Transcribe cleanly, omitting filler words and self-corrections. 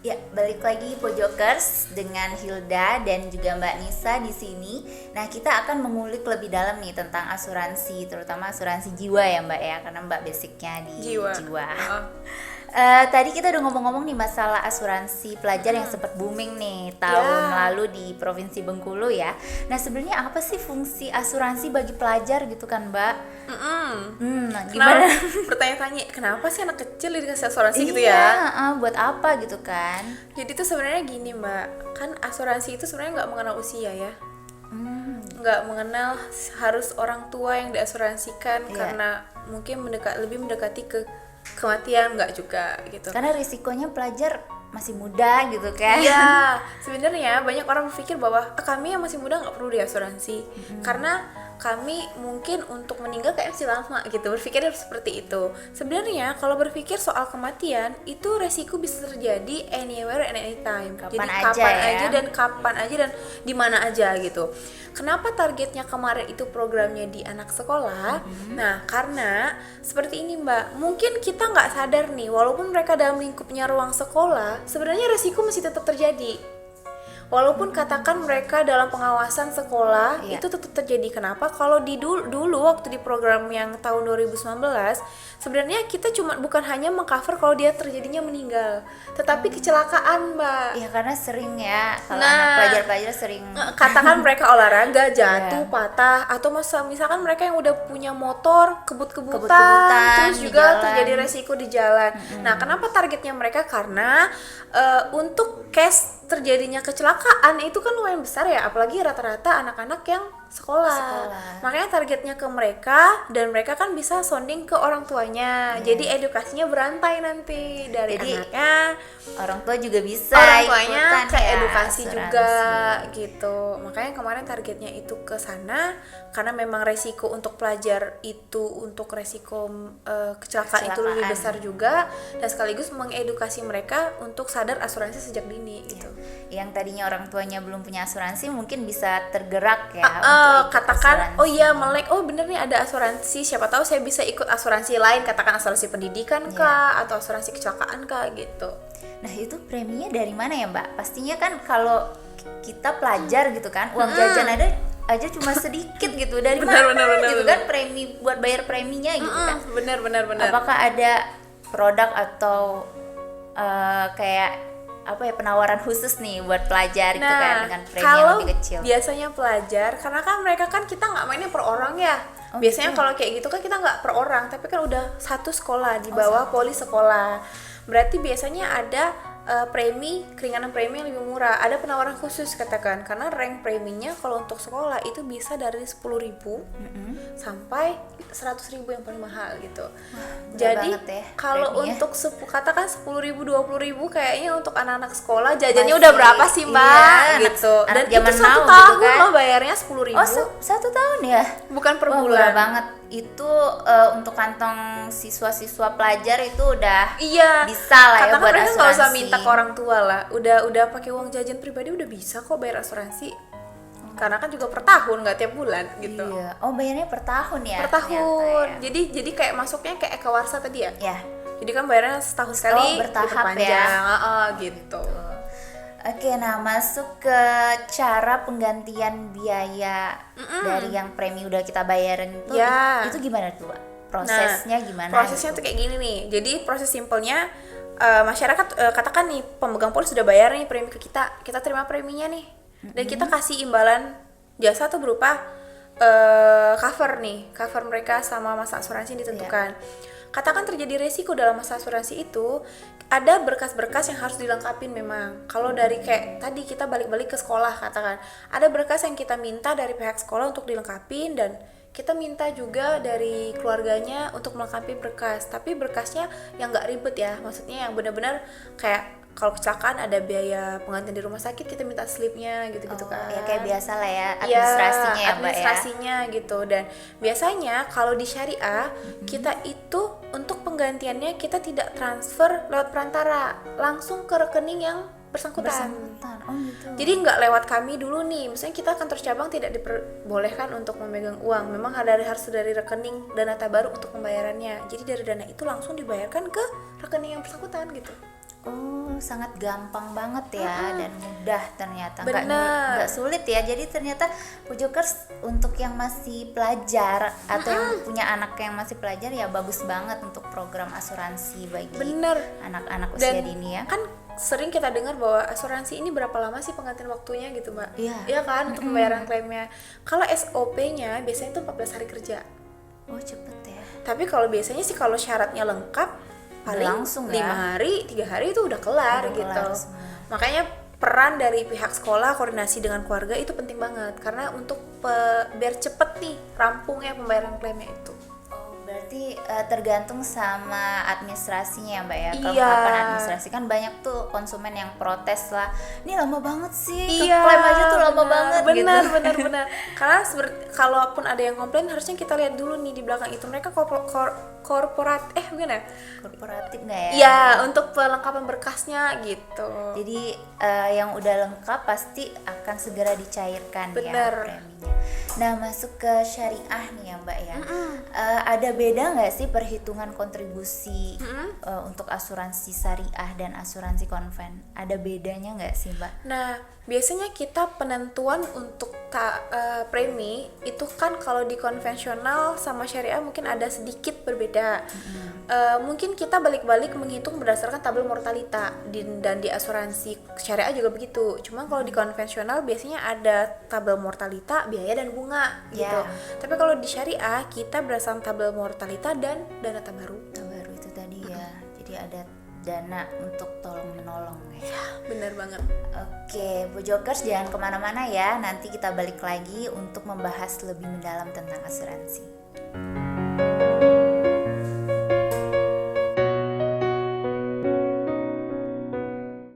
Ya, balik lagi Pojokers dengan Hilda dan juga Mbak Nisa di sini. Nah, kita akan mengulik lebih dalam nih tentang asuransi, terutama asuransi jiwa ya Mbak ya, karena Mbak basicnya di jiwa. Tadi kita udah ngomong-ngomong nih masalah asuransi pelajar yang sempat booming nih tahun lalu di Provinsi Bengkulu ya. Nah, sebenarnya apa sih fungsi asuransi bagi pelajar gitu kan Mbak? Gimana? Bertanya-tanya, kenapa sih anak kecil dikasih asuransi gitu Iya, ya? buat apa gitu kan? Jadi tuh sebenarnya gini Mbak, kan asuransi itu sebenarnya nggak mengenal usia ya. Nggak mengenal harus orang tua yang diasuransikan karena mungkin lebih mendekati ke kematian, nggak juga gitu. Karena risikonya pelajar masih muda gitu kan. Iya, sebenarnya banyak orang berpikir bahwa kami yang masih muda nggak perlu diasuransi karena kami mungkin untuk meninggal kayak masih lama gitu, berpikir seperti itu. Sebenarnya kalau berpikir soal kematian itu resiko bisa terjadi anywhere and anytime. Kapan Jadi aja kapan ya. aja dan kapan aja dan di mana aja gitu. Kenapa targetnya kemarin itu programnya di anak sekolah? Nah, karena seperti ini Mbak, mungkin kita nggak sadar nih, walaupun mereka dalam lingkupnya ruang sekolah, sebenarnya resiko masih tetap terjadi. Walaupun katakan mereka dalam pengawasan sekolah, itu tetap terjadi. Kenapa? Kalau di dulu waktu di program yang tahun 2019, sebenarnya kita bukan hanya mengcover kalau dia terjadinya meninggal, tetapi kecelakaan, Mbak. Iya, karena sering ya kalau anak pelajar-pelajar sering Katakan mereka olahraga jatuh, patah, atau misalkan mereka yang udah punya motor kebut-kebutan, terus di juga jalan. terjadi resiko di jalan. Nah, kenapa targetnya mereka? Karena untuk case terjadinya kecelakaan itu kan lumayan besar ya, apalagi rata-rata anak-anak yang sekolah. Makanya targetnya ke mereka, dan mereka kan bisa sounding ke orang tuanya. Jadi edukasinya berantai nanti dari anaknya, orang tua juga bisa orang tuanya ikutan ke ya, edukasi asuransi. juga gitu. Makanya kemarin targetnya itu ke sana karena memang resiko untuk pelajar itu, untuk resiko kecelakaan itu lebih besar juga, dan sekaligus mengedukasi mereka untuk sadar asuransi sejak dini gitu. Yang tadinya orang tuanya belum punya asuransi mungkin bisa tergerak ya untuk ikut katakan asuransi. oh iya melek, oh bener nih ada asuransi, siapa tahu saya bisa ikut asuransi lain, katakan asuransi pendidikan kah atau asuransi kecelakaan kah gitu. Nah, itu preminya dari mana ya Mbak? Pastinya kan kalau kita pelajar gitu kan, uang jajan ada aja cuma sedikit gitu, dari mana gitu kan premi buat bayar preminya gitu kan. Bener. Apakah ada produk atau kayak apa ya, penawaran khusus nih buat pelajar gitu kan dengan premi yang kalau lebih kecil? biasanya pelajar, karena kan mereka kan kita nggak mainnya per orang ya. Biasanya kalau kayak gitu kan kita nggak per orang, tapi kan udah satu sekolah di bawah polis sekolah. Berarti biasanya ada keringanan premi yang lebih murah, ada penawaran khusus katakan, karena rank preminya kalau untuk sekolah itu bisa dari 10.000 sampai 100.000 yang paling mahal gitu. Jadi ya, kalau preminya. untuk katakan 10.000 20.000 kayaknya untuk anak-anak sekolah jajannya udah berapa sih Mbak gitu. Dan anak itu zaman 1 now tahun gitu kan. loh bayarnya 10.000. Oh, 1 tahun ya? Bukan per Wah, bulan. murah banget. Itu untuk kantong siswa-siswa pelajar itu udah bisa lah ya Katakan buat mereka asuransi. nggak usah minta ke orang tua lah, udah pakai uang jajan pribadi udah bisa kok bayar asuransi. Karena kan juga per tahun, nggak tiap bulan gitu. Iya. Oh, bayarnya per tahun ya? Per tahun. Jadi kayak masuknya kayak Ekawarsa tadi ya. Ya. Jadi kan bayarnya setahun sekali, bertahap diperpanjang, gitu. Oke, nah masuk ke cara penggantian biaya dari yang premi udah kita bayarin itu, itu gimana tuh, Mbak? Prosesnya gimana? Prosesnya tuh kayak gini nih. Jadi proses simpelnya masyarakat katakan nih pemegang polis sudah bayar nih premi ke kita terima preminya nih, dan kita kasih imbalan jasa tuh berupa cover mereka sama masa asuransi yang ditentukan. Katakan terjadi resiko dalam masa asuransi itu, ada berkas-berkas yang harus dilengkapin memang. Kalau dari kayak tadi kita balik-balik ke sekolah, katakan ada berkas yang kita minta dari pihak sekolah untuk dilengkapin, dan kita minta juga dari keluarganya untuk melengkapi berkas. Tapi berkasnya yang nggak ribet ya, maksudnya yang benar-benar kayak kalau kecelakaan ada biaya penggantian di rumah sakit, kita minta slipnya gitu-gitu kan. Ya kayak biasa lah ya administrasinya ya Mbak ya. Administrasinya gitu. Dan biasanya kalau di syariah kita itu untuk penggantiannya kita tidak transfer lewat perantara, langsung ke rekening yang bersangkutan. Oh gitu. Jadi nggak lewat kami dulu nih, misalnya kita kantor cabang tidak diperbolehkan untuk memegang uang, memang harus dari rekening dana tabaruk untuk pembayarannya. Jadi dari dana itu langsung dibayarkan ke rekening yang bersangkutan gitu. Oh, sangat gampang banget ya dan mudah ternyata. Benar. Nggak sulit ya. Jadi ternyata Pojokers untuk yang masih pelajar atau yang punya anak yang masih pelajar ya bagus banget untuk program asuransi bagi Bener. anak-anak usia Dan dini ya. kan sering kita dengar bahwa asuransi ini berapa lama sih penggantian waktunya gitu mbak? Iya. Iya kan, untuk pembayaran klaimnya. Kalau SOP-nya biasanya itu 14 hari kerja. Oh, cepet ya. Tapi kalau biasanya sih kalau syaratnya lengkap paling langsung ya. 5 hari, 3 hari itu udah kelar Udah gitu. kelar semua. Makanya peran dari pihak sekolah koordinasi dengan keluarga itu penting banget karena untuk biar cepet nih rampungnya pembayaran klaimnya itu. Oh, berarti tergantung sama administrasinya ya Mbak ya. Iya. Kelengkapan administrasi kan banyak tuh konsumen yang protes lah. Ini lama banget sih. Iya, Klaim aja tuh lama banget benar, gitu. benar. Karena kalaupun ada yang komplain harusnya kita lihat dulu nih di belakang itu mereka korporat gimana? Korporatif nggak ya? Ya, untuk pelengkapan berkasnya gitu. Jadi yang udah lengkap pasti akan segera dicairkan Bener. ya preminya. Nah, masuk ke syariah nih ya Mbak ya. Ada beda nggak sih perhitungan kontribusi untuk asuransi syariah dan asuransi konven? Ada bedanya nggak sih Mbak? Nah, biasanya kita penentuan untuk premi itu kan kalau di konvensional sama syariah mungkin ada sedikit berbeda. Mungkin kita balik-balik menghitung berdasarkan tabel mortalita dan di asuransi syariah juga begitu. Cuma kalau di konvensional biasanya ada tabel mortalita, biaya dan bunga gitu. Ya. Tapi kalau di syariah kita berdasarkan tabel mortalita dan dana tabaru. Baru itu tadi ya. Jadi ada dana untuk tolong menolong ya. Bener banget. Oke, Pojokers jangan kemana-mana ya. Nanti kita balik lagi untuk membahas lebih mendalam tentang asuransi.